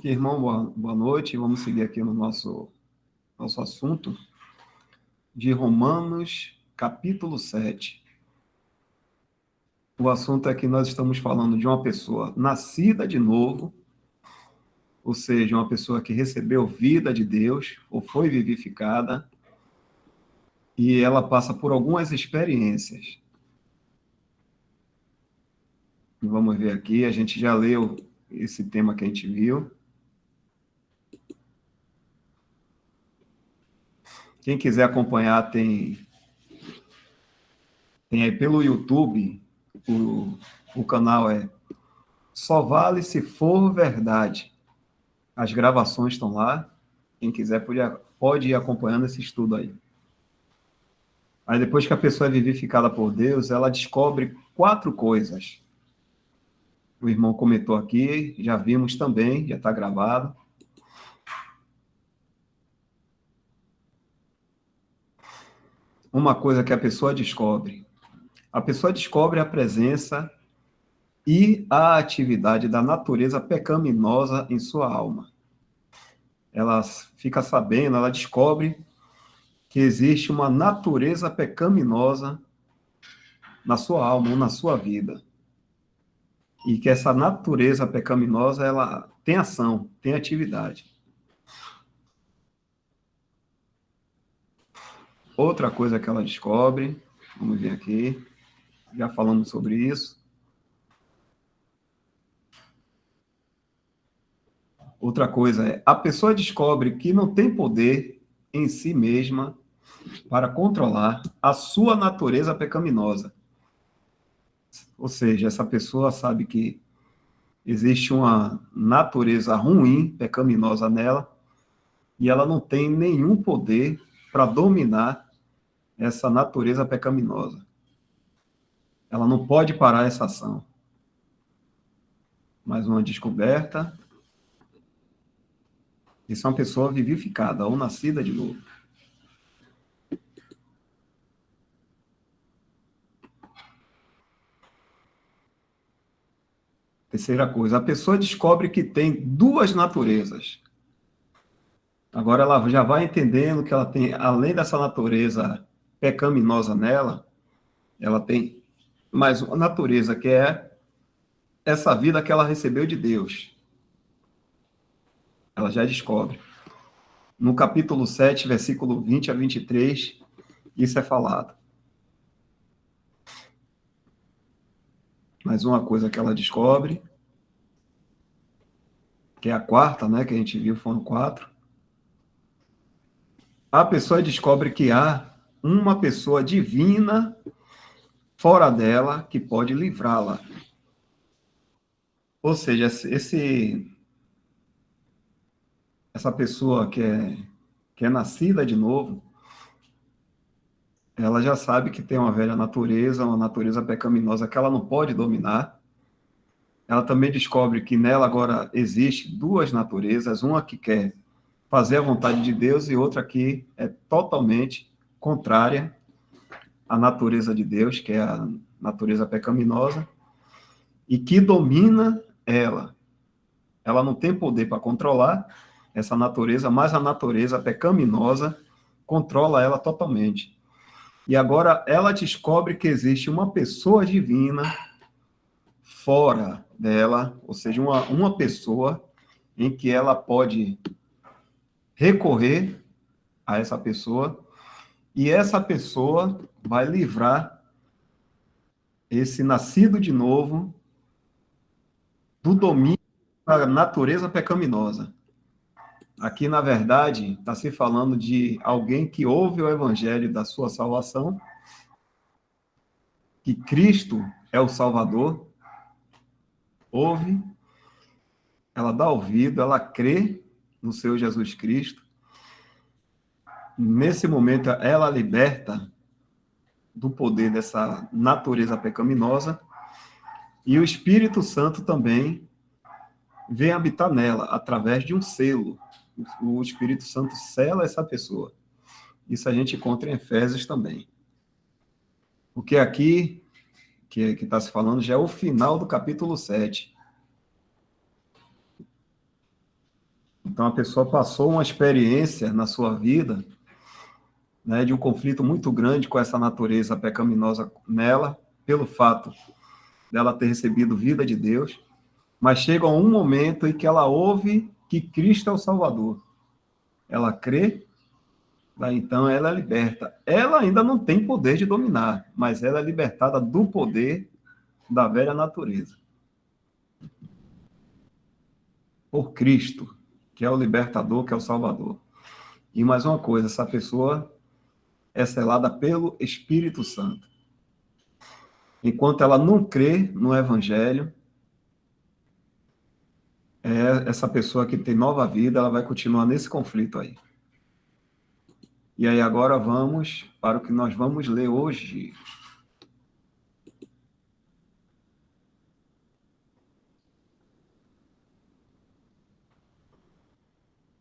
Irmão, boa noite. Vamos seguir aqui no nosso assunto de Romanos, capítulo 7. O assunto é que nós estamos falando de uma pessoa nascida de novo, ou seja, uma pessoa que recebeu vida de Deus, ou foi vivificada, e ela passa por algumas experiências. Vamos ver aqui, a gente já leu esse tema que a gente viu. Quem quiser acompanhar, tem aí pelo YouTube, o canal é Só Vale Se For Verdade. As gravações estão lá. Quem quiser pode ir acompanhando esse estudo aí. Aí depois que a pessoa é vivificada por Deus, ela descobre 4 coisas. O irmão comentou aqui, já vimos também, já está gravado. Uma coisa que a pessoa descobre. A pessoa descobre a presença e a atividade da natureza pecaminosa em sua alma. Ela fica sabendo, ela descobre que existe uma natureza pecaminosa na sua alma ou na sua vida. E que essa natureza pecaminosa, ela tem ação, tem atividade. Outra coisa que ela descobre, vamos ver aqui, já falamos sobre isso. Outra coisa é, a pessoa descobre que não tem poder em si mesma para controlar a sua natureza pecaminosa. Ou seja, essa pessoa sabe que existe uma natureza ruim, pecaminosa nela, e ela não tem nenhum poder para dominar essa natureza pecaminosa. Ela não pode parar essa ação. Mais uma descoberta. Isso é uma pessoa vivificada ou nascida de novo. Terceira coisa, a pessoa descobre que tem 2 naturezas. Agora ela já vai entendendo que ela tem, além dessa natureza pecaminosa nela, ela tem mais uma natureza, que é essa vida que ela recebeu de Deus. Ela já descobre. No capítulo 7, versículo 20 a 23, isso é falado. Mais uma coisa que ela descobre, que é a quarta, né, que a gente viu, foram 4. A pessoa descobre que há uma pessoa divina fora dela que pode livrá-la. Ou seja, essa pessoa que é nascida de novo, ela já sabe que tem uma velha natureza, uma natureza pecaminosa que ela não pode dominar. Ela também descobre que nela agora existe 2 naturezas, uma que quer fazer a vontade de Deus e outra que é totalmente contrária à natureza de Deus, que é a natureza pecaminosa, e que domina ela. Ela não tem poder para controlar essa natureza, mas a natureza pecaminosa controla ela totalmente. E agora ela descobre que existe uma pessoa divina fora dela, ou seja, uma pessoa em que ela pode recorrer a essa pessoa, e essa pessoa vai livrar esse nascido de novo do domínio da natureza pecaminosa. Aqui, na verdade, está se falando de alguém que ouve o evangelho da sua salvação, que Cristo é o Salvador, ouve, ela dá ouvido, ela crê no seu Jesus Cristo. Nesse momento, ela liberta do poder dessa natureza pecaminosa, e o Espírito Santo também vem habitar nela, através de um selo. O Espírito Santo sela essa pessoa. Isso a gente encontra em Efésios também. Porque aqui, que está se falando, já é o final do capítulo 7. Então, a pessoa passou uma experiência na sua vida, né, de um conflito muito grande com essa natureza pecaminosa nela, pelo fato dela ter recebido vida de Deus, mas chega um momento em que ela ouve que Cristo é o Salvador. Ela crê, então ela é liberta. Ela ainda não tem poder de dominar, mas ela é libertada do poder da velha natureza. Por Cristo, que é o libertador, que é o Salvador. E mais uma coisa, essa pessoa é selada pelo Espírito Santo. Enquanto ela não crê no Evangelho, essa pessoa que tem nova vida, ela vai continuar nesse conflito aí. E aí agora vamos para o que nós vamos ler hoje.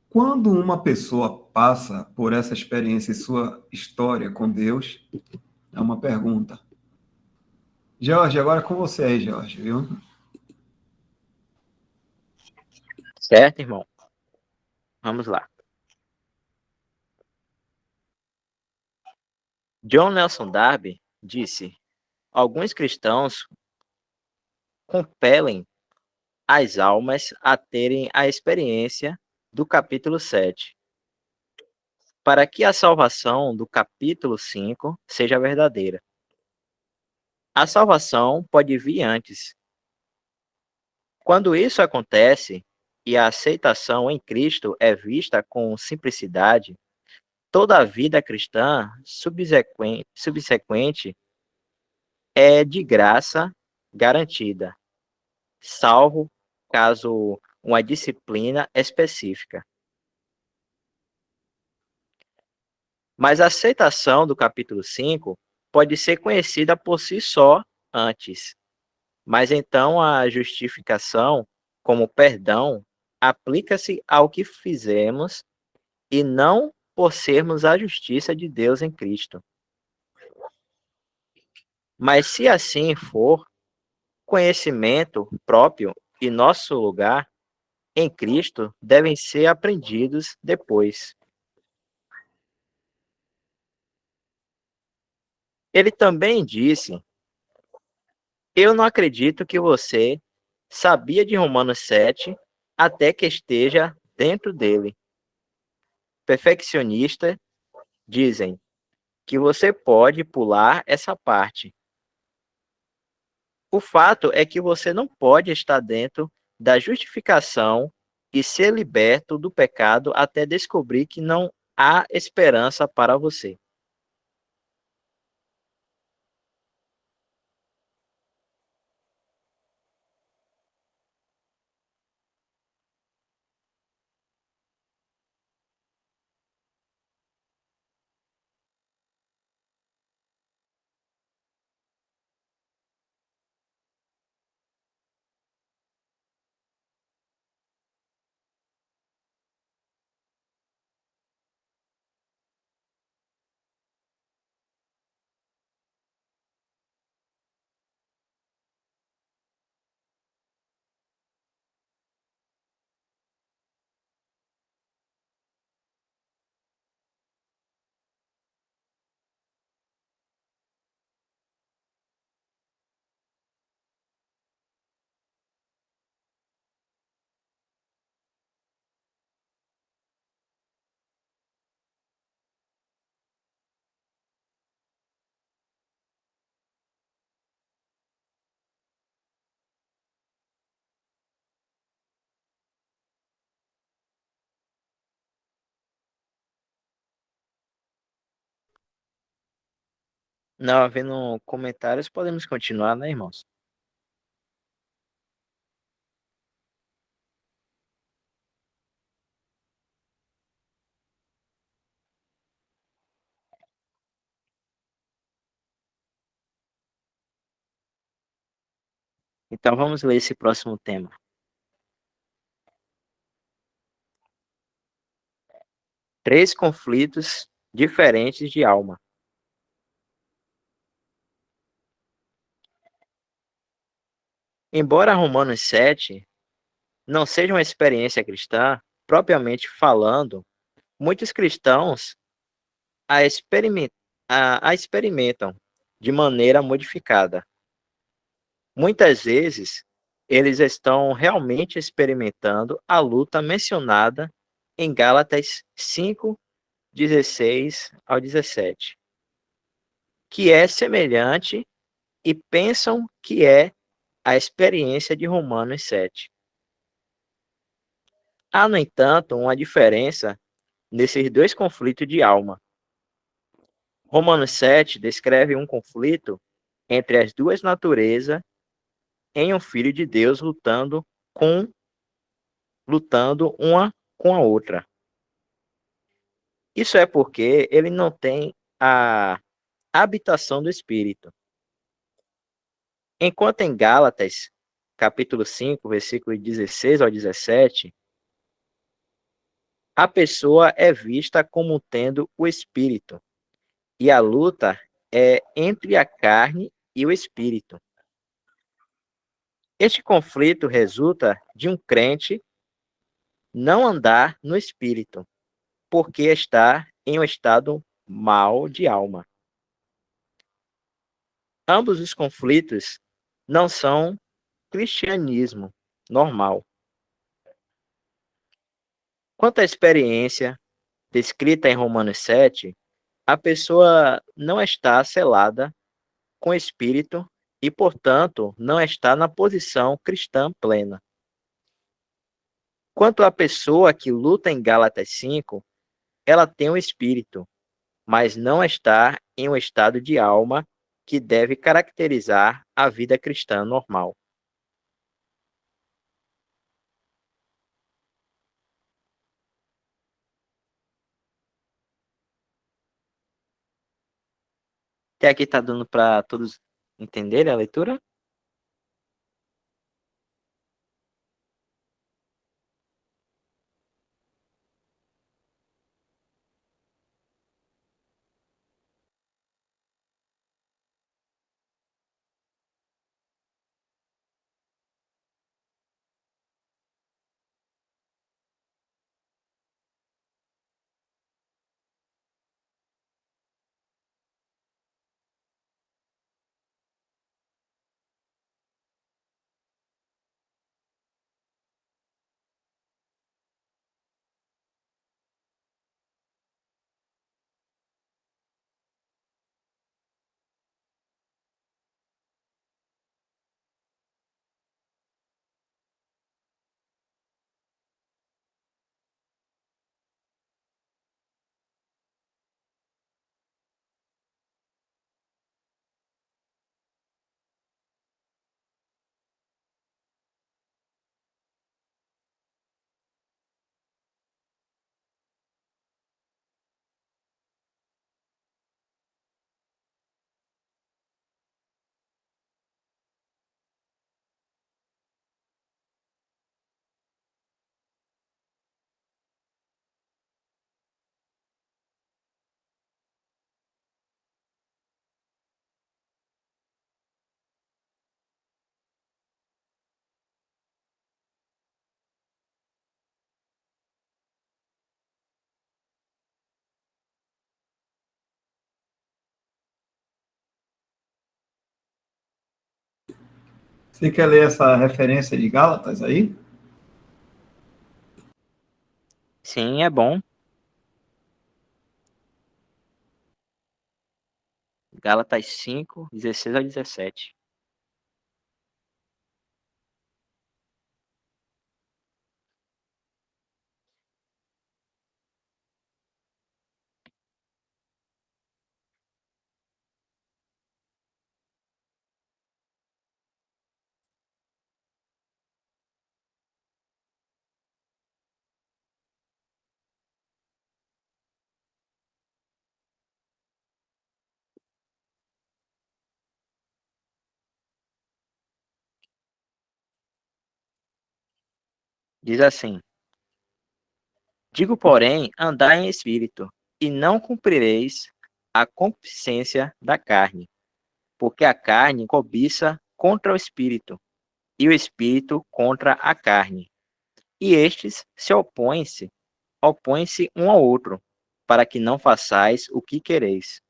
Quando uma pessoa passa por essa experiência em sua história com Deus, é uma pergunta. Jorge, agora é com você aí, Jorge, viu? Certo, irmão? Vamos lá. John Nelson Darby disse: alguns cristãos compelem as almas a terem a experiência do capítulo 7, para que a salvação do capítulo 5 seja verdadeira. A salvação pode vir antes. Quando isso acontece e a aceitação em Cristo é vista com simplicidade, toda a vida cristã subsequente é de graça garantida, salvo caso uma disciplina específica. Mas a aceitação do capítulo 5 pode ser conhecida por si só antes, mas então a justificação, como perdão, aplica-se ao que fizemos e não por sermos a justiça de Deus em Cristo. Mas se assim for, conhecimento próprio e nosso lugar em Cristo devem ser aprendidos depois. Ele também disse: eu não acredito que você sabia de Romanos 7 até que esteja dentro dele. Perfeccionistas dizem que você pode pular essa parte. O fato é que você não pode estar dentro da justificação e ser liberto do pecado até descobrir que não há esperança para você. Não havendo comentários, podemos continuar, né, irmãos? Então vamos ler esse próximo tema. Três conflitos diferentes de alma. Embora Romanos 7 não seja uma experiência cristã, propriamente falando, muitos cristãos a, experimen- a experimentam de maneira modificada. Muitas vezes, eles estão realmente experimentando a luta mencionada em Gálatas 5, 16 ao 17, que é semelhante e pensam que é a experiência de Romanos 7. Há, no entanto, uma diferença nesses dois conflitos de alma. Romanos 7 descreve um conflito entre as duas naturezas em um filho de Deus lutando uma com a outra. Isso é porque ele não tem a habitação do Espírito. Enquanto em Gálatas, capítulo 5, versículos 16 ao 17, a pessoa é vista como tendo o Espírito, e a luta é entre a carne e o Espírito. Este conflito resulta de um crente não andar no Espírito, porque está em um estado mau de alma. Ambos os conflitos não são cristianismo normal. Quanto à experiência descrita em Romanos 7, a pessoa não está selada com o Espírito e, portanto, não está na posição cristã plena. Quanto à pessoa que luta em Gálatas 5, ela tem o Espírito, mas não está em um estado de alma que deve caracterizar a vida cristã normal. Até aqui está dando para todos entenderem a leitura? Você quer ler essa referência de Gálatas aí? Sim, é bom. Gálatas 5, 16 ao 17. Diz assim: Digo, porém, andai em espírito, e não cumprireis a concupiscência da carne, porque a carne cobiça contra o espírito, e o espírito contra a carne. e estes se opõem-se um ao outro, para que não façais o que quereis.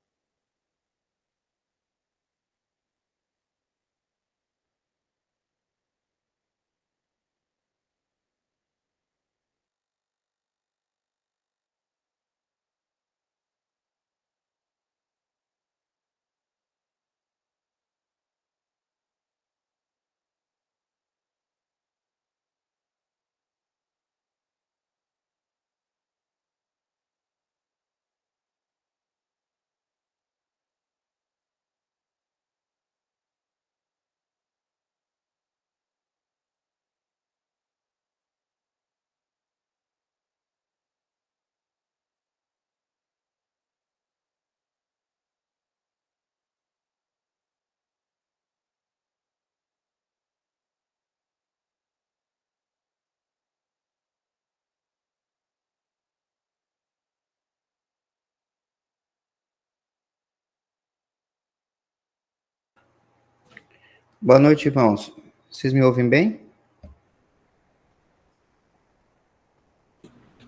Boa noite, irmãos. Vocês me ouvem bem?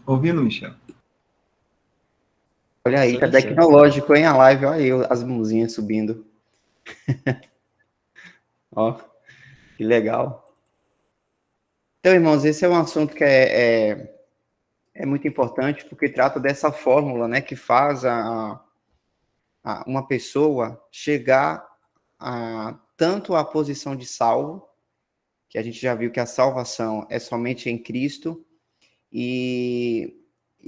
Ouvindo, Michel? Olha aí, tá Sim, sim. tecnológico, hein, a live. Olha aí as mãozinhas subindo. Ó, que legal. Então, irmãos, esse é um assunto que é muito importante, porque trata dessa fórmula, né, que faz uma pessoa chegar tanto à posição de salvo, que a gente já viu que a salvação é somente em Cristo, e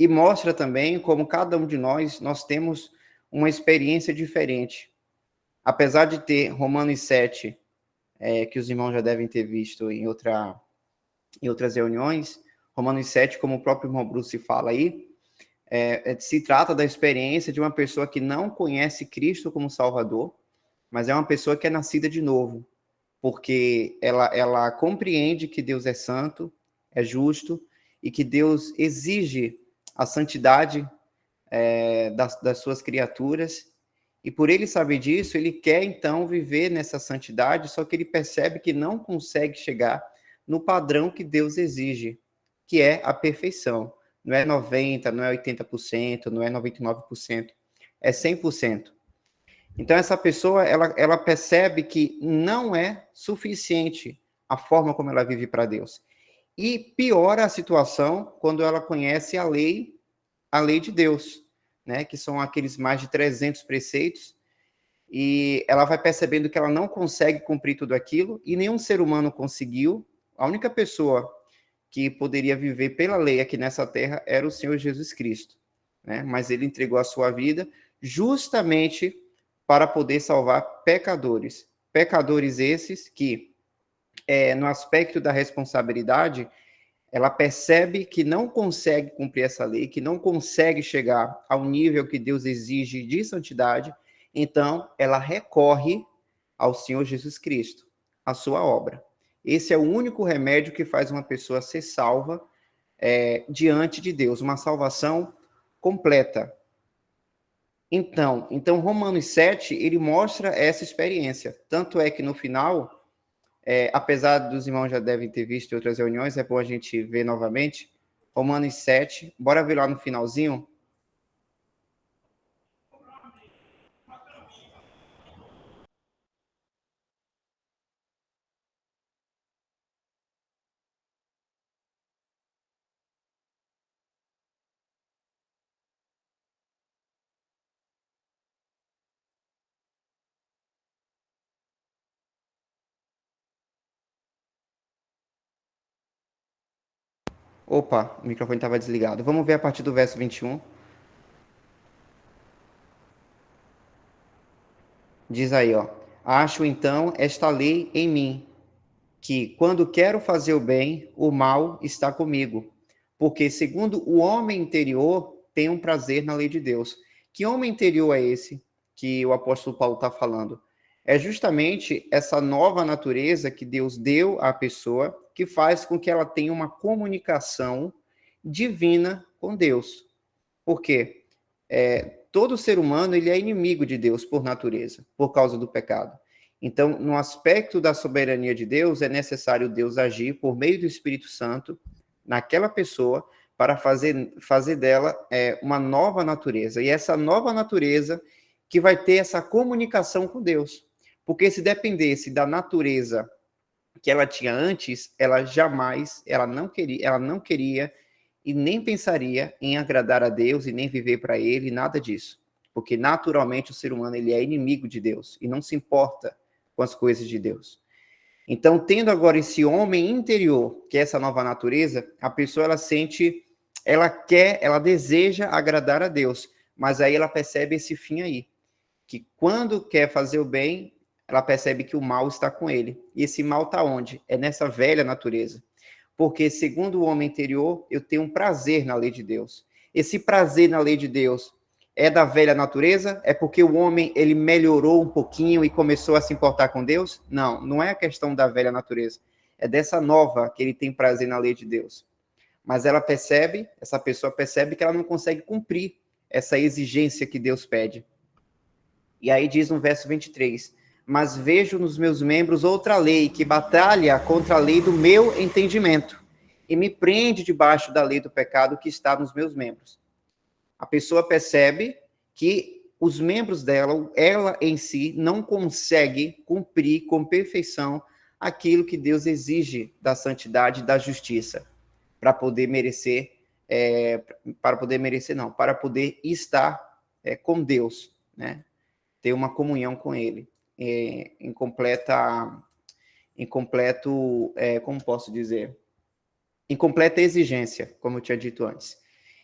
mostra também como cada um de nós temos uma experiência diferente. Apesar de ter Romanos 7, que os irmãos já devem ter visto em outras reuniões, Romanos 7, como o próprio irmão Bruce fala aí, se trata da experiência de uma pessoa que não conhece Cristo como Salvador, mas é uma pessoa que é nascida de novo, porque ela compreende que Deus é santo, é justo, e que Deus exige a santidade das suas criaturas, e por ele saber disso, ele quer então viver nessa santidade, só que ele percebe que não consegue chegar no padrão que Deus exige, que é a perfeição. Não é 90%, não é 80%, não é 99%, é 100%. Então, essa pessoa, ela percebe que não é suficiente a forma como ela vive para Deus. E piora a situação quando ela conhece a lei de Deus, né? Que são aqueles mais de 300 preceitos, e ela vai percebendo que ela não consegue cumprir tudo aquilo, e nenhum ser humano conseguiu. A única pessoa que poderia viver pela lei aqui nessa terra era o Senhor Jesus Cristo, né? Mas ele entregou a sua vida justamente para poder salvar pecadores. Pecadores esses que, no aspecto da responsabilidade, ela percebe que não consegue cumprir essa lei, que não consegue chegar ao nível que Deus exige de santidade, então ela recorre ao Senhor Jesus Cristo, à sua obra. Esse é o único remédio que faz uma pessoa ser salva diante de Deus, uma salvação completa. Então Romanos 7, ele mostra essa experiência. Tanto é que no final, apesar dos irmãos já devem ter visto em outras reuniões, é bom a gente ver novamente, Romanos 7, bora ver lá no finalzinho. Opa, o microfone estava desligado. Vamos ver a partir do verso 21. Diz aí, ó. Acho então esta lei em mim, que quando quero fazer o bem, o mal está comigo. Porque segundo o homem interior, tem um prazer na lei de Deus. Que homem interior é esse que o apóstolo Paulo está falando? É justamente essa nova natureza que Deus deu à pessoa, que faz com que ela tenha uma comunicação divina com Deus. Por quê? Todo ser humano ele é inimigo de Deus por natureza, por causa do pecado. Então, no aspecto da soberania de Deus, é necessário Deus agir por meio do Espírito Santo, naquela pessoa para fazer dela uma nova natureza. E essa nova natureza que vai ter essa comunicação com Deus. Porque se dependesse da natureza que ela tinha antes, ela não queria e nem pensaria em agradar a Deus e nem viver para Ele, nada disso. Porque naturalmente o ser humano ele é inimigo de Deus e não se importa com as coisas de Deus. Então, tendo agora esse homem interior, que é essa nova natureza, a pessoa ela deseja agradar a Deus, mas aí ela percebe esse fim aí, que quando quer fazer o bem, ela percebe que o mal está com ele. E esse mal está onde? É nessa velha natureza. Porque, segundo o homem interior, eu tenho um prazer na lei de Deus. Esse prazer na lei de Deus é da velha natureza? É porque o homem ele melhorou um pouquinho e começou a se importar com Deus? Não, não é a questão da velha natureza. É dessa nova que ele tem prazer na lei de Deus. Mas essa pessoa percebe que ela não consegue cumprir essa exigência que Deus pede. E aí diz no verso 23, mas vejo nos meus membros outra lei que batalha contra a lei do meu entendimento e me prende debaixo da lei do pecado que está nos meus membros. A pessoa percebe que os membros dela, ela em si, não consegue cumprir com perfeição aquilo que Deus exige da santidade e da justiça, para poder estar com Deus, né? Ter uma comunhão com Ele, como posso dizer? Em completa exigência, como eu tinha dito antes.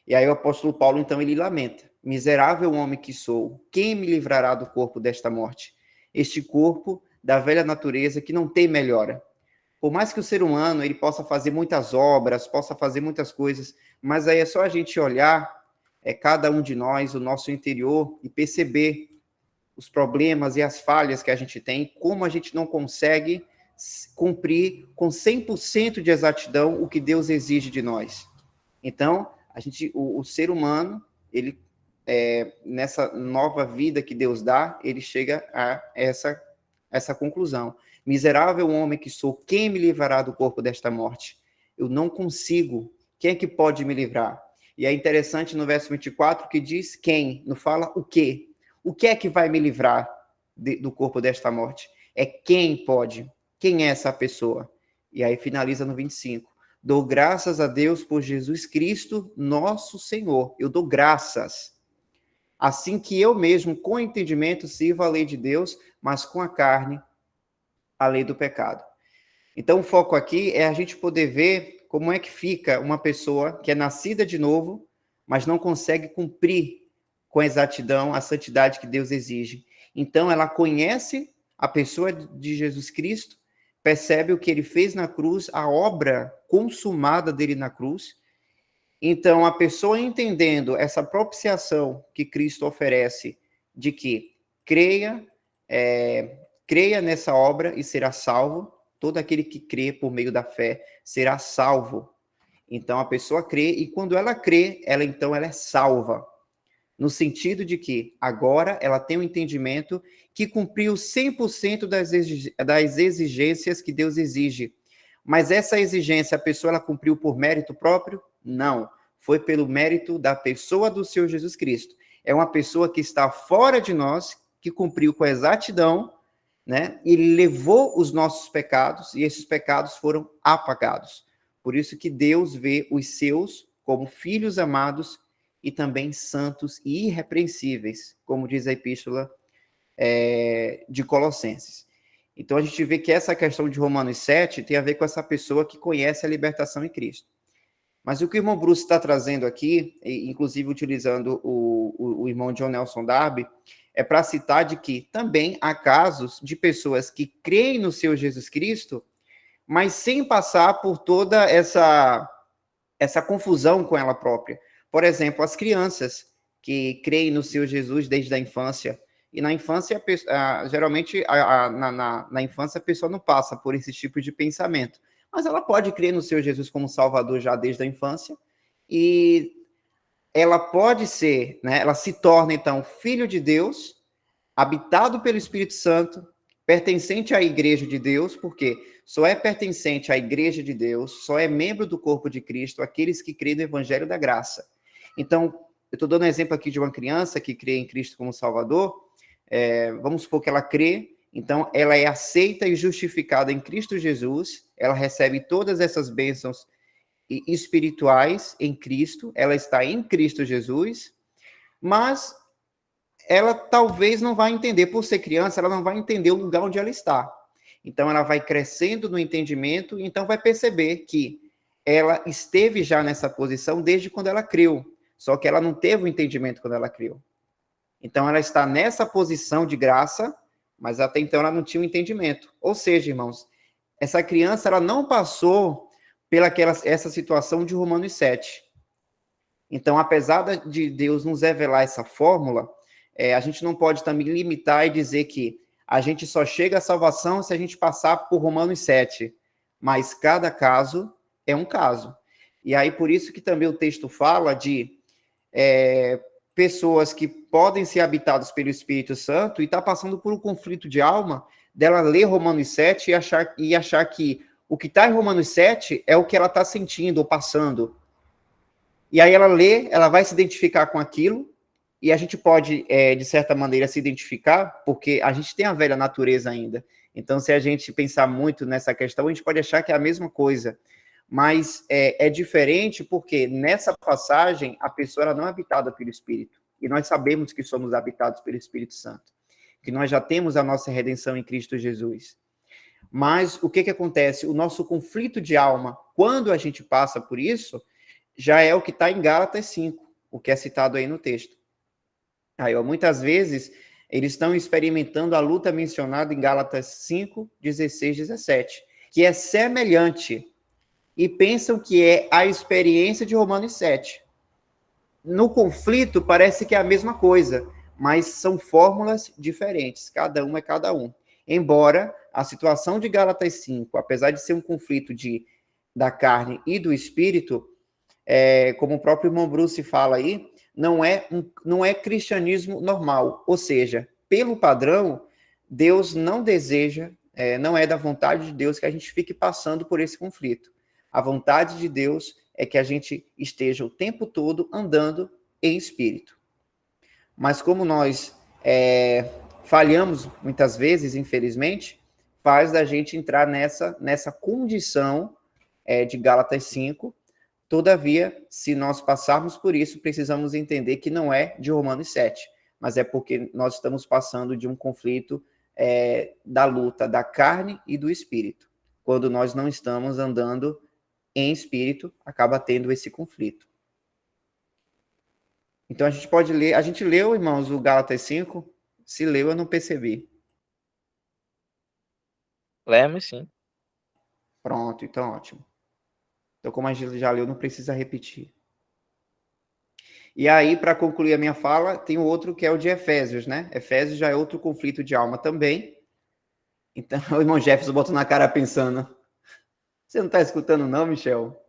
E aí o apóstolo Paulo, então, ele lamenta. Miserável homem que sou, quem me livrará do corpo desta morte? Este corpo da velha natureza que não tem melhora. Por mais que o ser humano ele possa fazer muitas obras, possa fazer muitas coisas, mas aí é só a gente olhar, cada um de nós, o nosso interior, e perceber os problemas e as falhas que a gente tem, como a gente não consegue cumprir com 100% de exatidão o que Deus exige de nós. Então, o ser humano, ele nessa nova vida que Deus dá, ele chega a essa conclusão. Miserável homem que sou, quem me livrará do corpo desta morte? Eu não consigo. Quem é que pode me livrar? E é interessante no verso 24 que diz quem, não fala o quê. O que é que vai me livrar do corpo desta morte? É quem pode. Quem é essa pessoa? E aí finaliza no 25. Dou graças a Deus por Jesus Cristo, nosso Senhor. Eu dou graças. Assim que eu mesmo, com entendimento, sirvo a lei de Deus, mas com a carne, a lei do pecado. Então, o foco aqui é a gente poder ver como é que fica uma pessoa que é nascida de novo, mas não consegue cumprir com exatidão a santidade que Deus exige. Então, ela conhece a pessoa de Jesus Cristo, percebe o que ele fez na cruz, a obra consumada dele na cruz. Então, a pessoa entendendo essa propiciação que Cristo oferece, de que creia nessa obra e será salvo, todo aquele que crê por meio da fé será salvo. Então, a pessoa crê, e quando ela crê, ela é salva. No sentido de que agora ela tem um entendimento que cumpriu 100% das exigências que Deus exige. Mas essa exigência, a pessoa ela cumpriu por mérito próprio? Não. Foi pelo mérito da pessoa do Senhor Jesus Cristo. É uma pessoa que está fora de nós, que cumpriu com exatidão, né? E levou os nossos pecados, e esses pecados foram apagados. Por isso que Deus vê os seus como filhos amados e também santos e irrepreensíveis, como diz a epístola de Colossenses. Então, a gente vê que essa questão de Romanos 7 tem a ver com essa pessoa que conhece a libertação em Cristo. Mas o que o irmão Bruce está trazendo aqui, inclusive utilizando o irmão John Nelson Darby, é para citar de que também há casos de pessoas que creem no Senhor Jesus Cristo, mas sem passar por toda essa confusão com ela própria. Por exemplo, as crianças que creem no Senhor Jesus desde a infância. E na infância, geralmente, na infância, a pessoa não passa por esse tipo de pensamento. Mas ela pode crer no Senhor Jesus como Salvador já desde a infância. E ela pode ser, né, ela se torna, então, filho de Deus, habitado pelo Espírito Santo, pertencente à igreja de Deus, porque só é pertencente à igreja de Deus, só é membro do corpo de Cristo aqueles que creem no evangelho da graça. Então, eu estou dando um exemplo aqui de uma criança que crê em Cristo como Salvador. Vamos supor que ela crê, então ela é aceita e justificada em Cristo Jesus, ela recebe todas essas bênçãos espirituais em Cristo, ela está em Cristo Jesus, mas ela talvez não vai entender, por ser criança, ela não vai entender o lugar onde ela está. Então, ela vai crescendo no entendimento, e então vai perceber que ela esteve já nessa posição desde quando ela creu, só que ela não teve o entendimento quando ela creu. Então, ela está nessa posição de graça, mas até então ela não tinha o entendimento. Ou seja, irmãos, essa criança ela não passou essa situação de Romanos 7. Então, apesar de Deus nos revelar essa fórmula, a gente não pode também limitar e dizer que a gente só chega à salvação se a gente passar por Romanos 7. Mas cada caso é um caso. E aí, por isso que também o texto fala de pessoas que podem ser habitadas pelo Espírito Santo e tá passando por um conflito de alma, dela ler Romanos 7 e achar que o que está em Romanos 7 é o que ela está sentindo ou passando. E aí ela lê, ela vai se identificar com aquilo, e a gente pode, de certa maneira, se identificar, porque a gente tem a velha natureza ainda. Então, se a gente pensar muito nessa questão, a gente pode achar que é a mesma coisa. Mas é diferente porque nessa passagem a pessoa ela não é habitada pelo Espírito. E nós sabemos que somos habitados pelo Espírito Santo. Que nós já temos a nossa redenção em Cristo Jesus. Mas o que acontece? O nosso conflito de alma, quando a gente passa por isso, já é o que está em Gálatas 5, o que é citado aí no texto. Aí, muitas vezes, eles estão experimentando a luta mencionada em Gálatas 5, 16, 17, que é semelhante, e pensam que é a experiência de Romanos 7. No conflito, parece que é a mesma coisa, mas são fórmulas diferentes, cada um é cada um. Embora a situação de Gálatas 5, apesar de ser um conflito da carne e do espírito, como o próprio irmão Bruce fala aí, não é cristianismo normal. Ou seja, pelo padrão, Deus não deseja, não é da vontade de Deus que a gente fique passando por esse conflito. A vontade de Deus é que a gente esteja o tempo todo andando em espírito. Mas como nós falhamos muitas vezes, infelizmente, faz da gente entrar nessa condição de Gálatas 5. Todavia, se nós passarmos por isso, precisamos entender que não é de Romanos 7, mas é porque nós estamos passando de um conflito da luta da carne e do espírito. Quando nós não estamos andando em espírito, acaba tendo esse conflito. Então a gente pode ler, a gente leu, irmãos, o Gálatas 5, se leu eu não percebi. Lemos, sim. Pronto, então ótimo. Então como a gente já leu, não precisa repetir. E aí, para concluir a minha fala, tem o outro que é o de Efésios, né? Efésios já é outro conflito de alma também. Então, o irmão Jefferson botou na cara pensando. Você não está escutando não, Michel?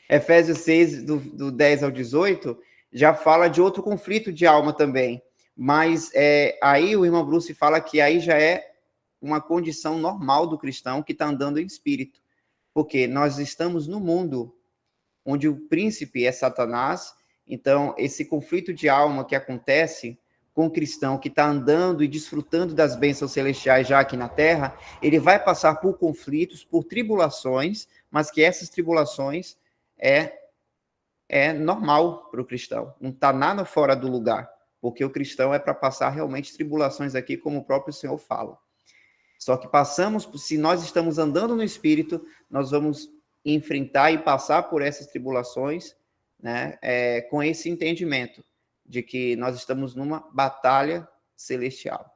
Efésios 6, do 10 ao 18, já fala de outro conflito de alma também. Mas aí o irmão Bruce fala que aí já é uma condição normal do cristão que está andando em espírito. Porque nós estamos no mundo onde o príncipe é Satanás. Então, esse conflito de alma que acontece com o cristão que está andando e desfrutando das bênçãos celestiais já aqui na Terra, ele vai passar por conflitos, por tribulações, mas que essas tribulações é normal para o cristão, não está nada fora do lugar, porque o cristão é para passar realmente tribulações aqui, como o próprio Senhor fala. Só que se nós estamos andando no Espírito, nós vamos enfrentar e passar por essas tribulações, né, com esse entendimento de que nós estamos numa batalha celestial.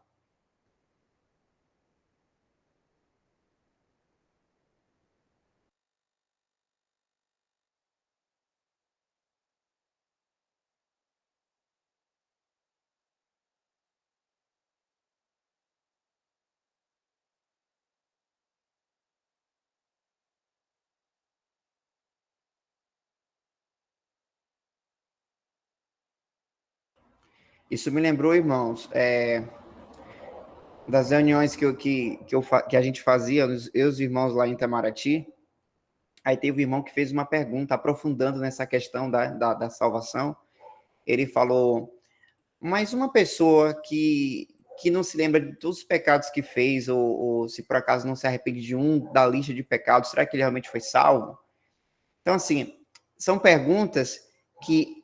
Isso me lembrou, irmãos, das reuniões que a gente fazia, eu e os irmãos lá em Itamaraty, aí teve um irmão que fez uma pergunta, aprofundando nessa questão da salvação. Ele falou, mas uma pessoa que não se lembra de todos os pecados que fez, ou se por acaso não se arrepende de um da lista de pecados, será que ele realmente foi salvo? Então, assim, são perguntas que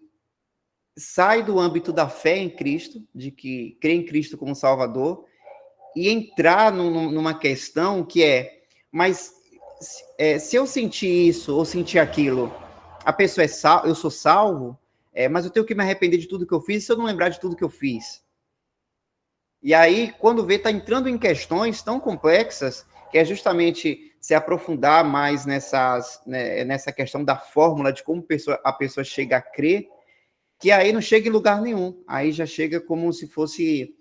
saem do âmbito da fé em Cristo, de que crê em Cristo como Salvador, e entrar numa questão que é, mas se eu sentir isso ou sentir aquilo, a pessoa é eu sou salvo, mas eu tenho que me arrepender de tudo que eu fiz se eu não lembrar de tudo que eu fiz. E aí, quando vê, está entrando em questões tão complexas, que é justamente se aprofundar mais nessa questão da fórmula de como a pessoa chega a crer, que aí não chega em lugar nenhum. Aí já chega como se fosse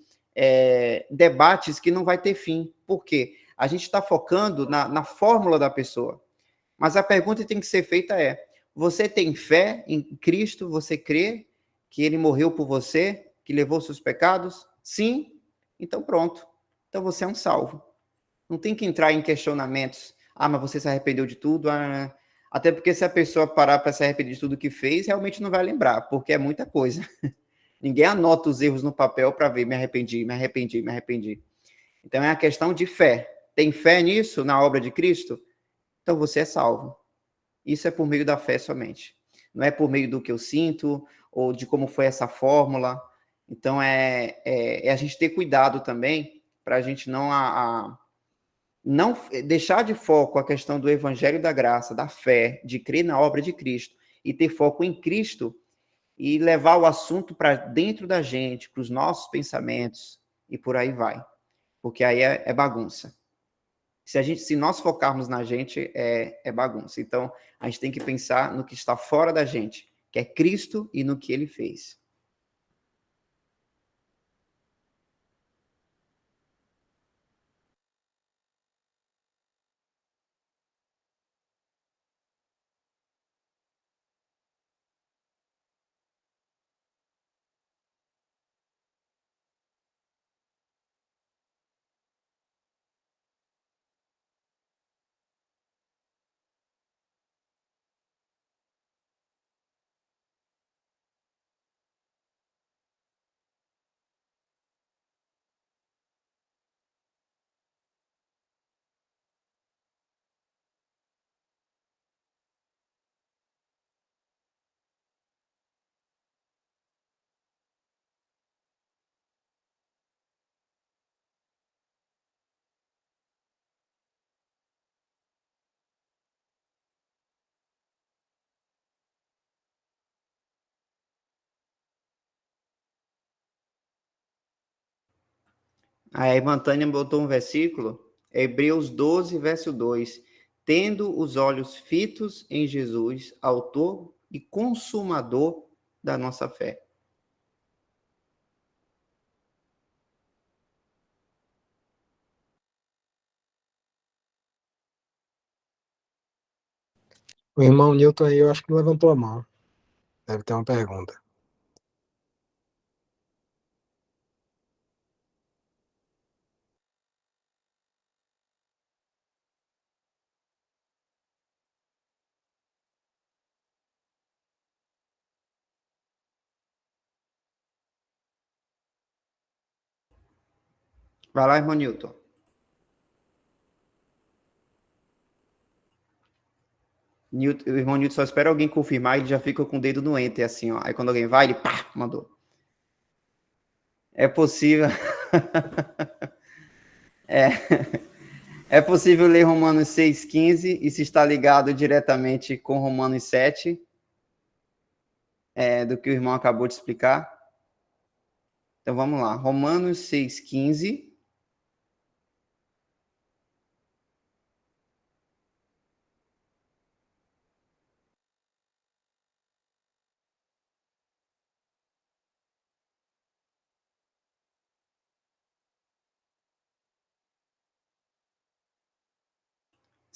debates que não vai ter fim. Por quê? A gente está focando na fórmula da pessoa. Mas a pergunta que tem que ser feita é, você tem fé em Cristo? Você crê que ele morreu por você, que levou seus pecados? Sim? Então pronto. Então você é um salvo. Não tem que entrar em questionamentos. Ah, mas você se arrependeu de tudo? Até porque se a pessoa parar para se arrepender de tudo que fez, realmente não vai lembrar, porque é muita coisa. Ninguém anota os erros no papel para ver, me arrependi, me arrependi, me arrependi. Então é a questão de fé. Tem fé nisso, na obra de Cristo? Então você é salvo. Isso é por meio da fé somente. Não é por meio do que eu sinto, ou de como foi essa fórmula. Então é a gente ter cuidado também, para a gente não deixar de foco a questão do evangelho da graça, da fé, de crer na obra de Cristo, e ter foco em Cristo, e levar o assunto para dentro da gente, para os nossos pensamentos, e por aí vai. Porque aí é bagunça. Se nós focarmos na gente, é bagunça. Então, a gente tem que pensar no que está fora da gente, que é Cristo e no que ele fez. A irmã Tânia botou um versículo, Hebreus 12, verso 2. Tendo os olhos fitos em Jesus, autor e consumador da nossa fé. O irmão Newton aí, eu acho que levantou a mão. Deve ter uma pergunta. Vai lá, irmão Newton. O irmão Newton só espera alguém confirmar, ele já fica com o dedo no enter, assim, ó. Aí quando alguém vai, ele pá, mandou. É possível. É possível ler Romanos 6,15 e se está ligado diretamente com Romanos 7, do que o irmão acabou de explicar. Então vamos lá. Romanos 6,15.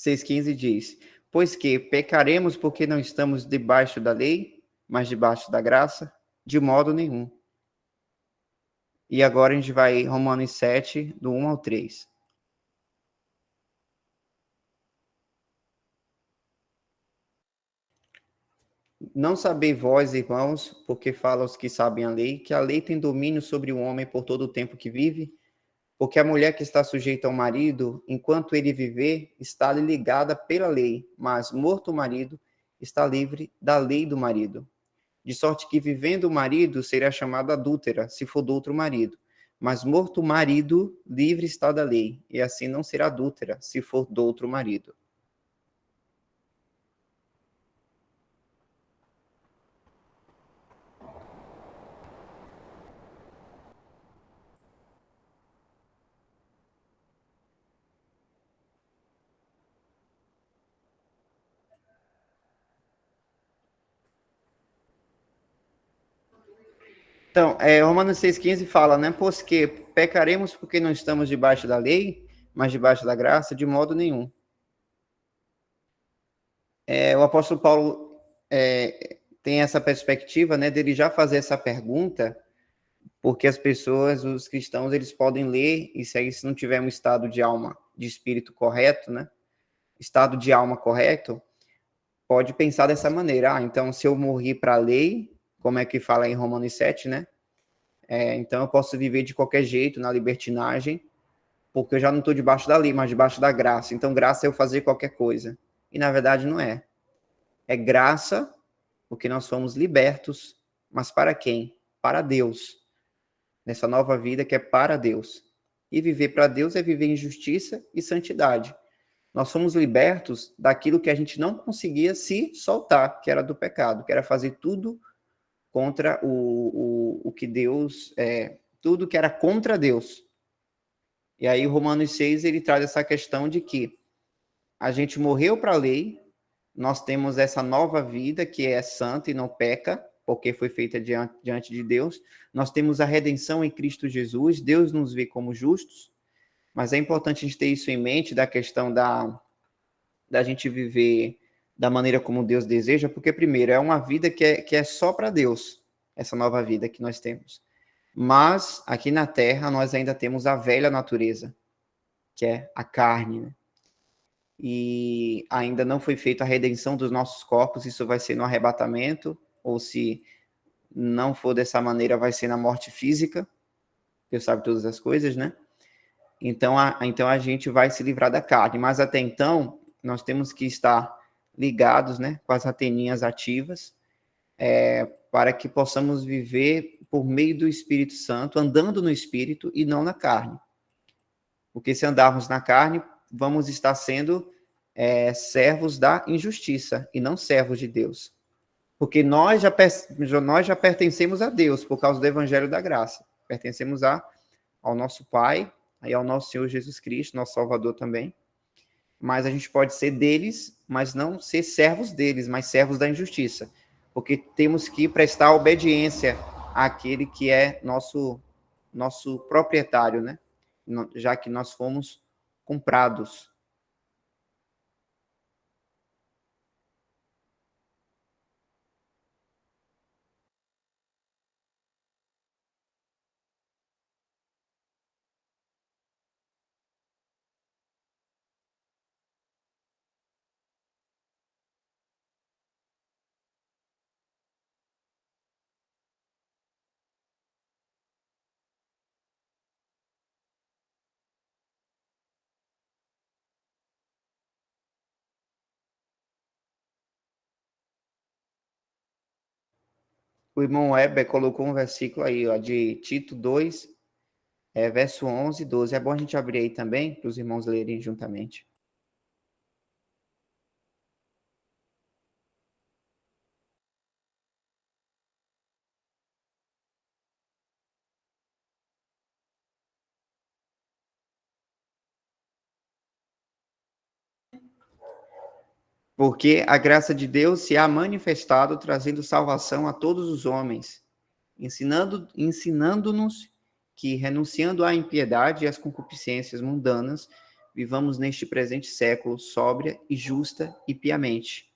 Seis 15 diz: Pois que pecaremos porque não estamos debaixo da lei, mas debaixo da graça? De modo nenhum. E agora a gente vai Romanos 7, do 1 ao 3. Não sabeis vós, irmãos, porque falam os que sabem a lei, que a lei tem domínio sobre o homem por todo o tempo que vive? Porque a mulher que está sujeita ao marido, enquanto ele viver, está ligada pela lei, mas morto o marido, está livre da lei do marido. De sorte que, vivendo o marido, será chamada adúltera, se for do outro marido. Mas morto o marido, livre está da lei, e assim não será adúltera, se for do outro marido. Então, Romanos 6,15 fala, né? Pois que pecaremos porque não estamos debaixo da lei, mas debaixo da graça, de modo nenhum. O apóstolo Paulo tem essa perspectiva, né, dele já fazer essa pergunta, porque as pessoas, os cristãos, eles podem ler, e se não tiver um estado de alma, de espírito correto, né, estado de alma correto, pode pensar dessa maneira, então se eu morri para a lei, como é que fala em Romanos 7, né, então eu posso viver de qualquer jeito, na libertinagem, porque eu já não estou debaixo da lei, mas debaixo da graça, então graça é eu fazer qualquer coisa, e na verdade não é. É graça, porque nós fomos libertos, mas para quem? Para Deus. Nessa nova vida que é para Deus. E viver para Deus é viver em justiça e santidade. Nós fomos libertos daquilo que a gente não conseguia se soltar, que era do pecado, que era fazer tudo contra o que Deus, tudo que era contra Deus. E aí Romanos 6, ele traz essa questão de que a gente morreu para a lei, nós temos essa nova vida que é santa e não peca, porque foi feita diante de Deus. Nós temos a redenção em Cristo Jesus, Deus nos vê como justos, mas é importante a gente ter isso em mente, da questão da gente viver da maneira como Deus deseja, porque, primeiro, é uma vida que é só para Deus, essa nova vida que nós temos. Mas, aqui na Terra, nós ainda temos a velha natureza, que é a carne, né? E ainda não foi feita a redenção dos nossos corpos, isso vai ser no arrebatamento, ou se não for dessa maneira, vai ser na morte física, Deus sabe todas as coisas, né? Então a gente vai se livrar da carne, mas até então, nós temos que estar ligados, né, com as anteninhas ativas, para que possamos viver por meio do Espírito Santo, andando no Espírito e não na carne. Porque se andarmos na carne, vamos estar sendo servos da injustiça e não servos de Deus. Porque nós já pertencemos a Deus por causa do Evangelho da Graça. Pertencemos ao nosso Pai e ao nosso Senhor Jesus Cristo, nosso Salvador também. Mas a gente pode ser deles, mas não ser servos deles, mas servos da injustiça. Porque temos que prestar obediência àquele que é nosso proprietário, né? Já que nós fomos comprados. O irmão Weber colocou um versículo aí, ó, de Tito 2, verso 11 e 12. É bom a gente abrir aí também, para os irmãos lerem juntamente. Porque a graça de Deus se há manifestado, trazendo salvação a todos os homens, ensinando-nos que, renunciando à impiedade e às concupiscências mundanas, vivamos neste presente século sóbria e justa e piamente.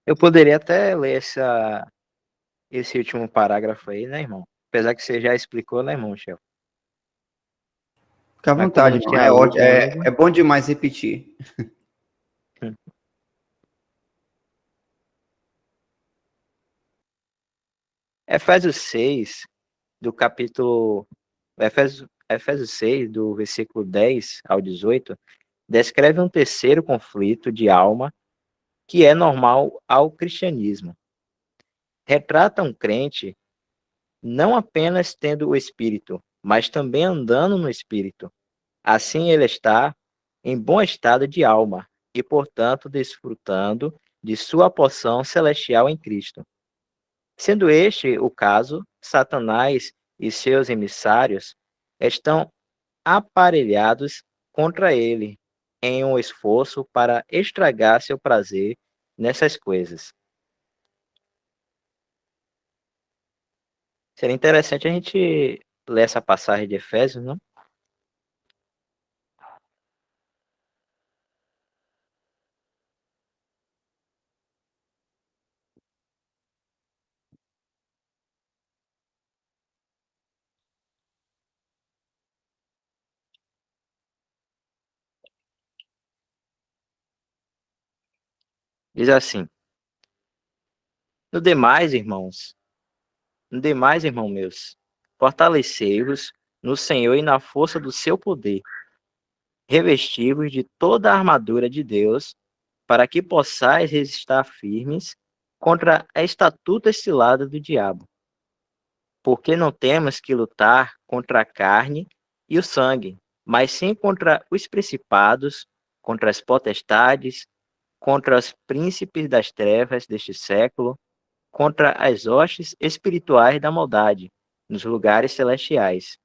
Eu poderia até ler esse último parágrafo aí, né, irmão? Apesar que você já explicou, né, irmão, Shel? Fica à Mas como a vontade, gente irmão. tem É a ótimo, última é ainda. bom demais repetir. Efésios 6, do capítulo. Efésios 6, do versículo 10 ao 18, descreve um terceiro conflito de alma que é normal ao cristianismo. Retrata um crente não apenas tendo o espírito, mas também andando no espírito. Assim ele está em bom estado de alma e, portanto, desfrutando de sua porção celestial em Cristo. Sendo este o caso, Satanás e seus emissários estão aparelhados contra ele em um esforço para estragar seu prazer nessas coisas. Seria interessante a gente ler essa passagem de Efésios, não? Diz assim: No demais, irmãos, no demais, irmão meus, fortalecei-vos no Senhor e na força do seu poder, revesti-vos de toda a armadura de Deus, para que possais resistir firmes contra a estatuta estilada do diabo. Porque não temos que lutar contra a carne e o sangue, mas sim contra os principados, contra as potestades, contra os príncipes das trevas deste século, contra as hostes espirituais da maldade nos lugares celestiais.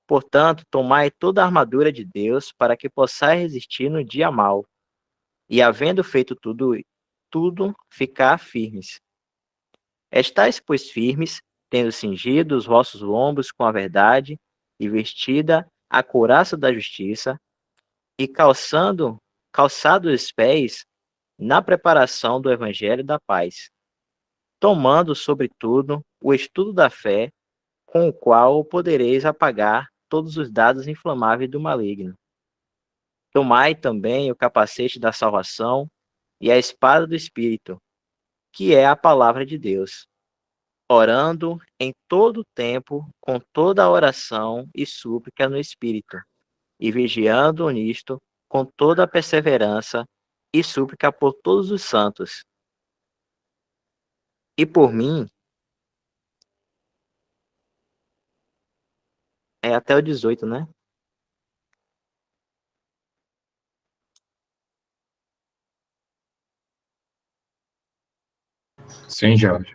Portanto, tomai toda a armadura de Deus para que possais resistir no dia mau, e havendo feito tudo, ficar firmes. Estais, pois, firmes, tendo cingido os vossos lombos com a verdade, e vestida a couraça da justiça, e calçados os pés na preparação do evangelho da paz, tomando, sobretudo, o estudo da fé, com o qual podereis apagar todos os dados inflamáveis do maligno. Tomai também o capacete da salvação e a espada do Espírito, que é a palavra de Deus, orando em todo o tempo com toda a oração e súplica no Espírito, e vigiando nisto com toda a perseverança e súplica por todos os santos. E por mim, é até o 18, né? Sim, Jorge.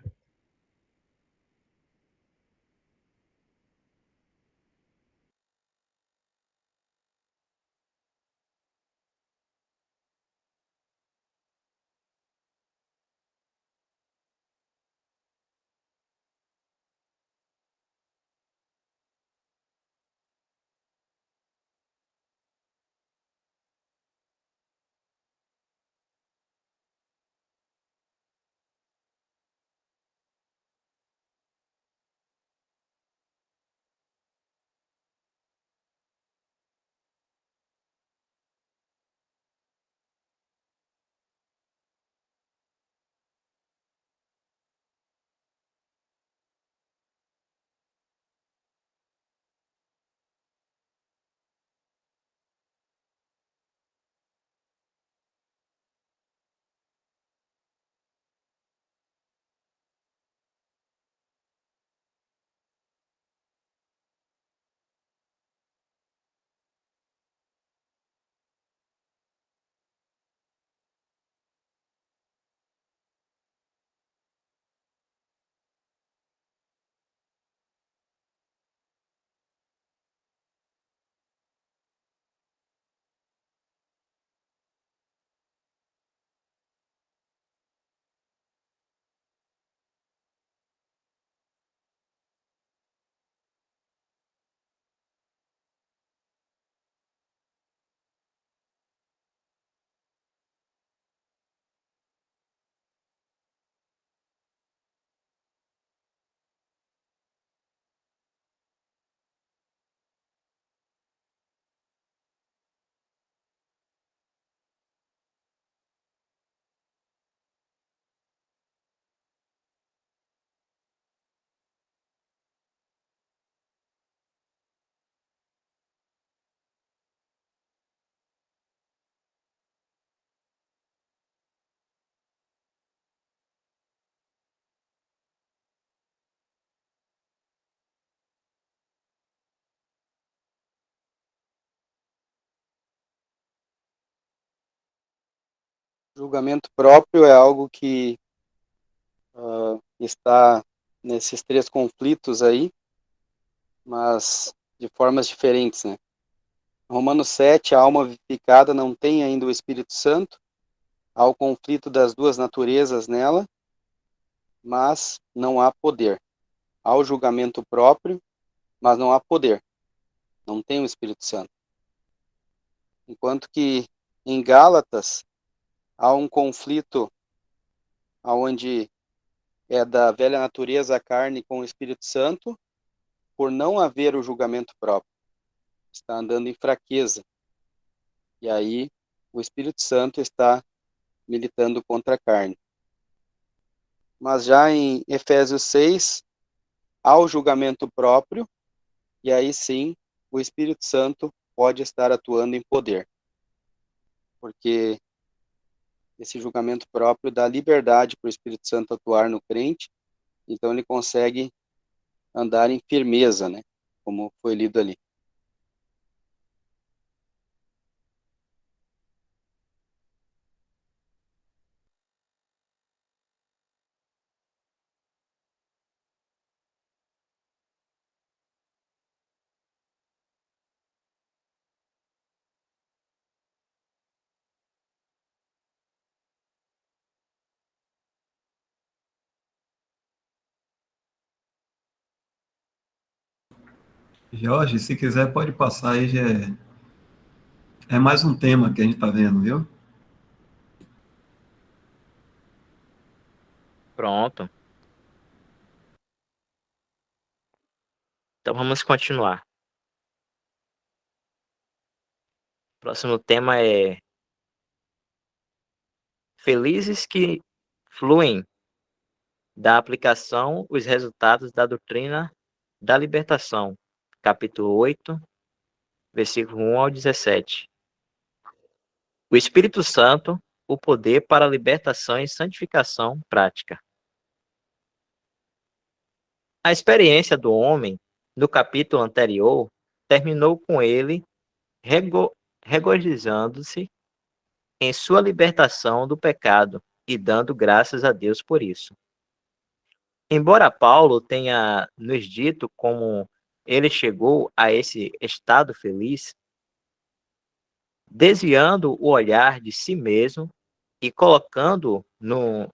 Julgamento próprio é algo que está nesses 3 conflitos aí, mas de formas diferentes, né? Romanos 7, a alma vivificada não tem ainda o Espírito Santo, há o conflito das 2 naturezas nela, mas não há poder. Há o julgamento próprio, mas não há poder. Não tem o Espírito Santo. Enquanto que em Gálatas há um conflito onde é da velha natureza a carne com o Espírito Santo, por não haver o julgamento próprio. Está andando em fraqueza. E aí o Espírito Santo está militando contra a carne. Mas já em Efésios 6, há o julgamento próprio, e aí sim o Espírito Santo pode estar atuando em poder. Porque esse julgamento próprio dá liberdade para o Espírito Santo atuar no crente, então ele consegue andar em firmeza, né? Como foi lido ali. Jorge, se quiser, pode passar aí, já é mais um tema que a gente está vendo, viu? Pronto. Então vamos continuar. Próximo tema é felizes que fluem da aplicação os resultados da doutrina da libertação. Capítulo 8, versículo 1 ao 17. O Espírito Santo, o poder para a libertação e santificação prática. A experiência do homem, no capítulo anterior, terminou com ele regozijando-se em sua libertação do pecado e dando graças a Deus por isso. Embora Paulo tenha nos dito como ele chegou a esse estado feliz, desviando o olhar de si mesmo e colocando no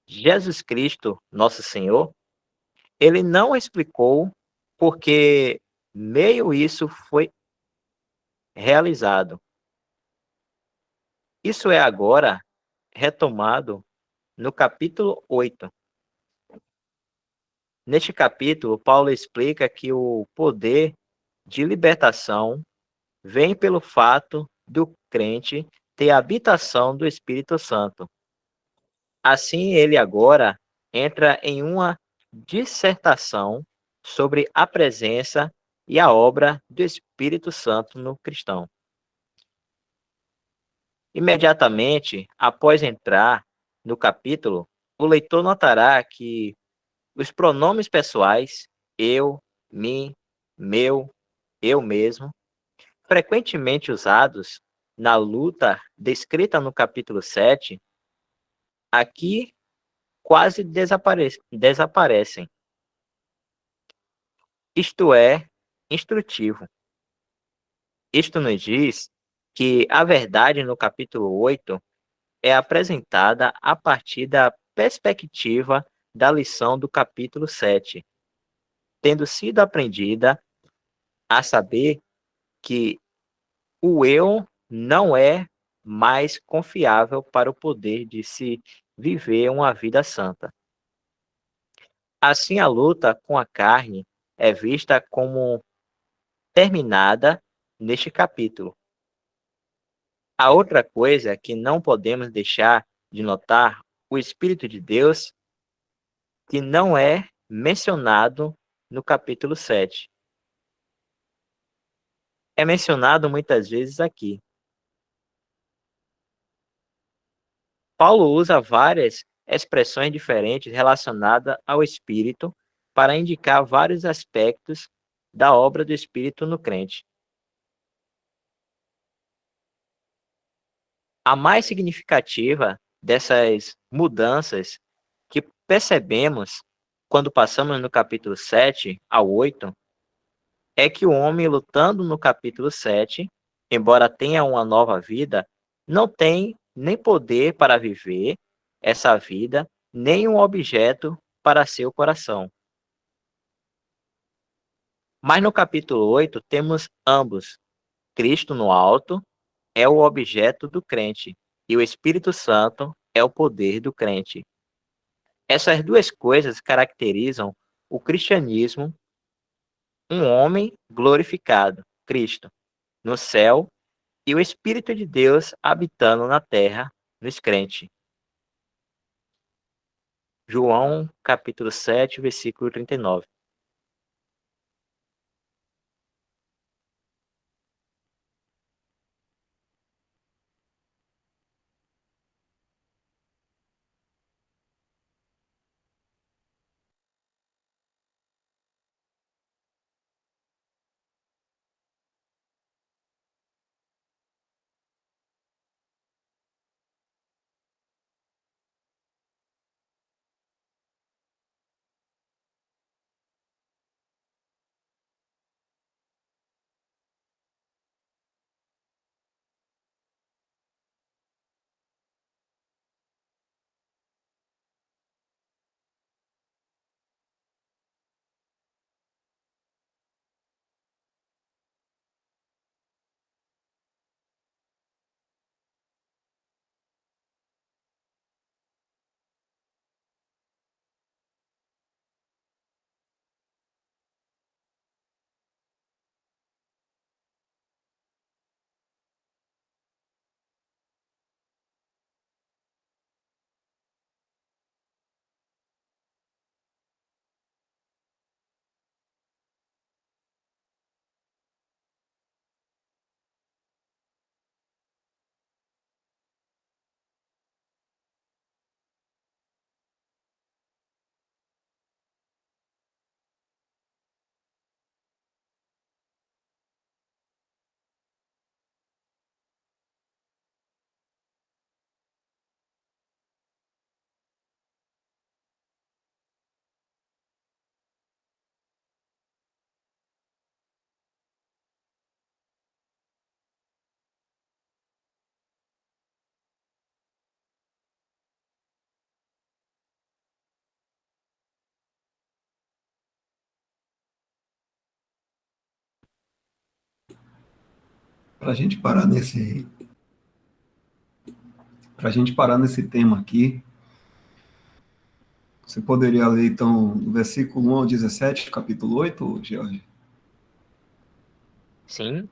Jesus Cristo, nosso Senhor, ele não explicou por que meio isso foi realizado. Isso é agora retomado no capítulo 8. Neste capítulo, Paulo explica que o poder de libertação vem pelo fato do crente ter a habitação do Espírito Santo. Assim, ele agora entra em uma dissertação sobre a presença e a obra do Espírito Santo no cristão. Imediatamente após entrar no capítulo, o leitor notará que os pronomes pessoais, eu, mim, meu, eu mesmo, frequentemente usados na luta descrita no capítulo 7, aqui quase desaparecem. Isto é instrutivo. Isto nos diz que a verdade no capítulo 8 é apresentada a partir da perspectiva da lição do capítulo 7, tendo sido aprendida a saber que o eu não é mais confiável para o poder de se viver uma vida santa. Assim, a luta com a carne é vista como terminada neste capítulo. A outra coisa que não podemos deixar de notar, o Espírito de Deus, que não é mencionado no capítulo 7. É mencionado muitas vezes aqui. Paulo usa várias expressões diferentes relacionadas ao Espírito para indicar vários aspectos da obra do Espírito no crente. A mais significativa dessas mudanças que percebemos quando passamos no capítulo 7 ao 8 é que o homem lutando no capítulo 7, embora tenha uma nova vida, não tem nem poder para viver essa vida, nem um objeto para seu coração. Mas no capítulo 8 temos ambos. Cristo no alto é o objeto do crente e o Espírito Santo é o poder do crente. Essas duas coisas caracterizam o cristianismo, um homem glorificado, Cristo, no céu e o Espírito de Deus habitando na terra, nos crentes. João, capítulo 7, versículo 39. Para a gente parar nesse, para a gente parar nesse tema aqui, você poderia ler, então, do versículo 1 ao 17, capítulo 8, George? Sim,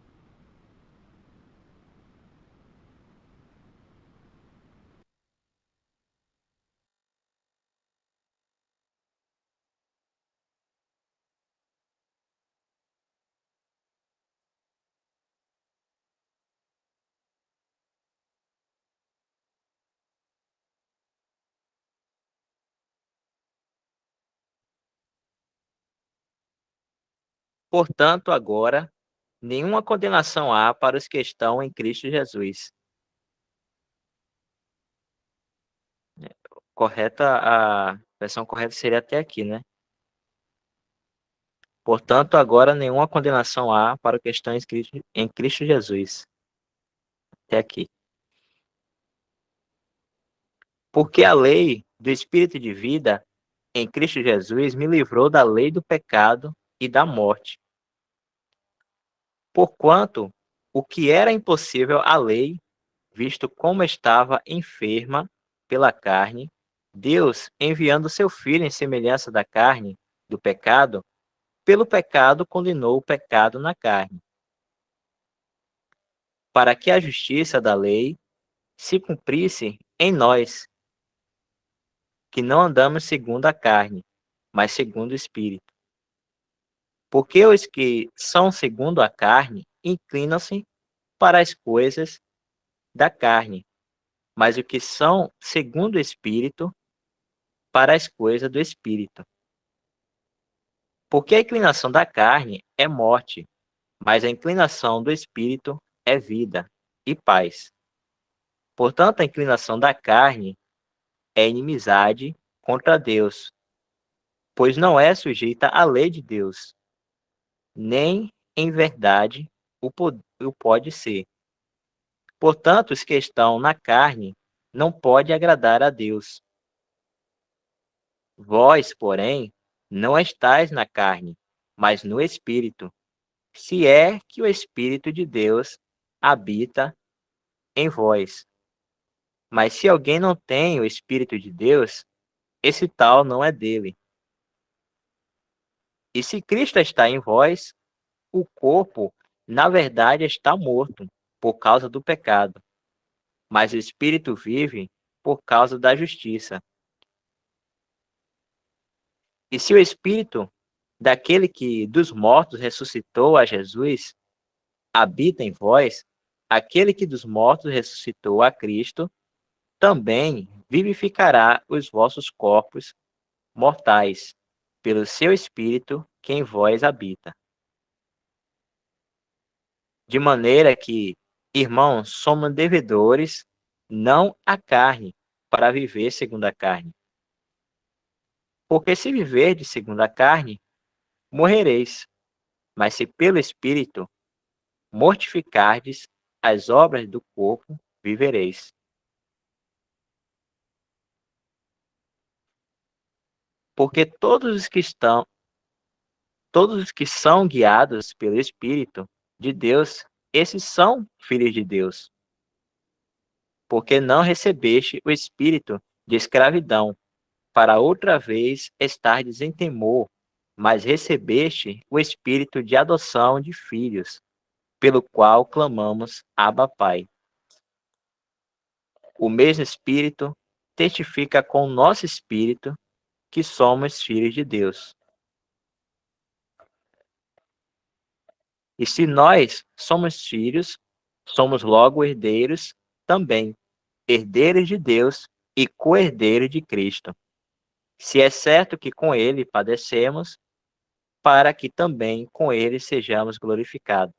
portanto, agora, nenhuma condenação há para os que estão em Cristo Jesus. Correta, a versão correta seria até aqui, né? Portanto, agora nenhuma condenação há para os que estão em Cristo Jesus. Até aqui. Porque a lei do Espírito de vida em Cristo Jesus me livrou da lei do pecado e da morte. Porquanto o que era impossível à lei, visto como estava enferma pela carne, Deus, enviando seu Filho em semelhança da carne, do pecado, pelo pecado condenou o pecado na carne, para que a justiça da lei se cumprisse em nós, que não andamos segundo a carne, mas segundo o Espírito. Porque os que são segundo a carne inclinam-se para as coisas da carne, mas os que são segundo o Espírito, para as coisas do Espírito. Porque a inclinação da carne é morte, mas a inclinação do Espírito é vida e paz. Portanto, a inclinação da carne é inimizade contra Deus, pois não é sujeita à lei de Deus, nem em verdade o pode ser. Portanto, os que estão na carne não podem agradar a Deus. Vós, porém, não estáis na carne, mas no Espírito, se é que o Espírito de Deus habita em vós. Mas se alguém não tem o Espírito de Deus, esse tal não é dele. E se Cristo está em vós, o corpo, na verdade, está morto por causa do pecado, mas o Espírito vive por causa da justiça. E se o Espírito daquele que dos mortos ressuscitou a Jesus habita em vós, aquele que dos mortos ressuscitou a Cristo também vivificará os vossos corpos mortais, pelo seu Espírito que em vós habita. De maneira que, irmãos, somos devedores, não à carne, para viver segundo a carne. Porque se viverdes segundo a carne, morrereis. Mas se pelo Espírito mortificardes as obras do corpo, vivereis. Porque todos os que são guiados pelo Espírito de Deus, esses são filhos de Deus. Porque não recebeste o espírito de escravidão, para outra vez estardes em temor, mas recebeste o espírito de adoção de filhos, pelo qual clamamos Abba Pai. O mesmo Espírito testifica com o nosso espírito que somos filhos de Deus. E se nós somos filhos, somos logo herdeiros também, herdeiros de Deus e co-herdeiros de Cristo. Se é certo que com ele padecemos, para que também com ele sejamos glorificados.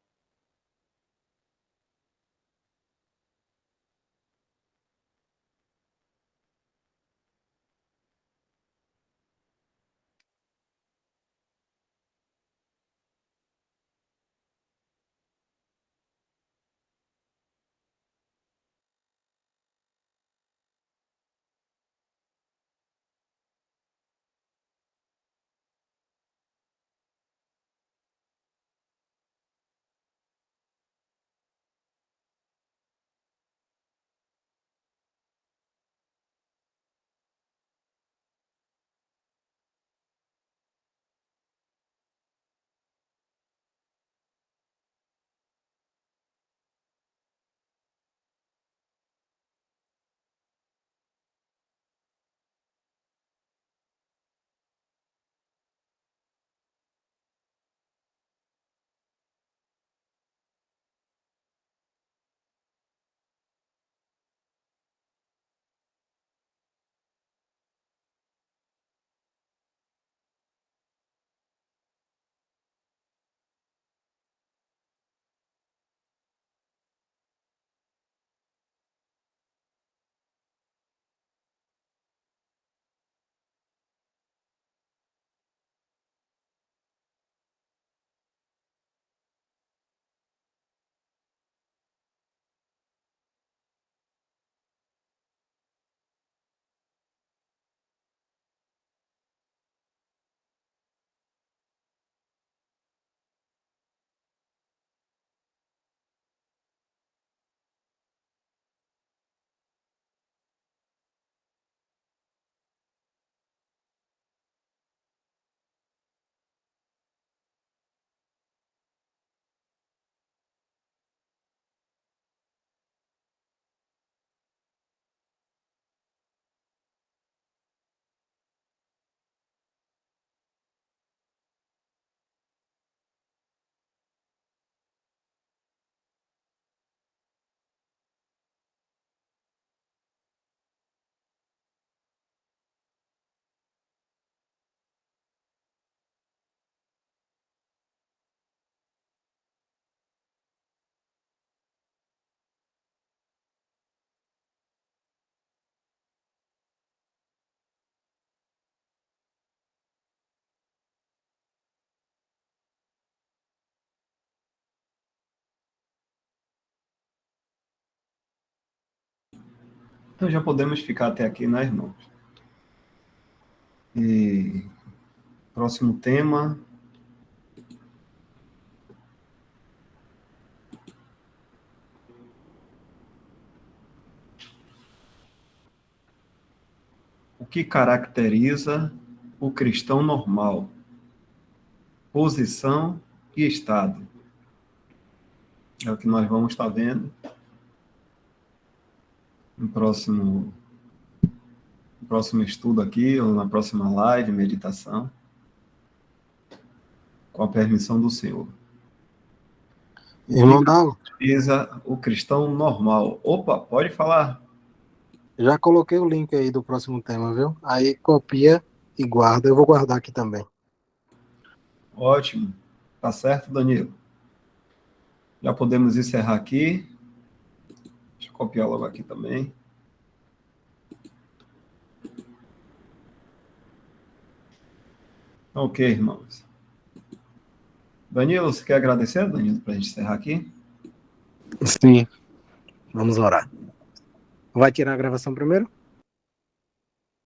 Então já podemos ficar até aqui, né, irmãos? E próximo tema. O que caracteriza o cristão normal? Posição e estado. É o que nós vamos estar vendo no próximo estudo aqui, ou na próxima live, meditação, com a permissão do Senhor. Irmão Dal, Caracteriza o cristão normal. Opa, pode falar. já coloquei o link aí do próximo tema, viu? Aí copia e guarda. Eu vou guardar aqui também. Ótimo. Tá certo, Danilo? Já podemos encerrar aqui. Deixa eu copiar logo aqui também. Ok, irmãos. Danilo, você quer agradecer, Danilo, para a gente encerrar aqui? Sim. Vamos orar. Vai tirar a gravação primeiro?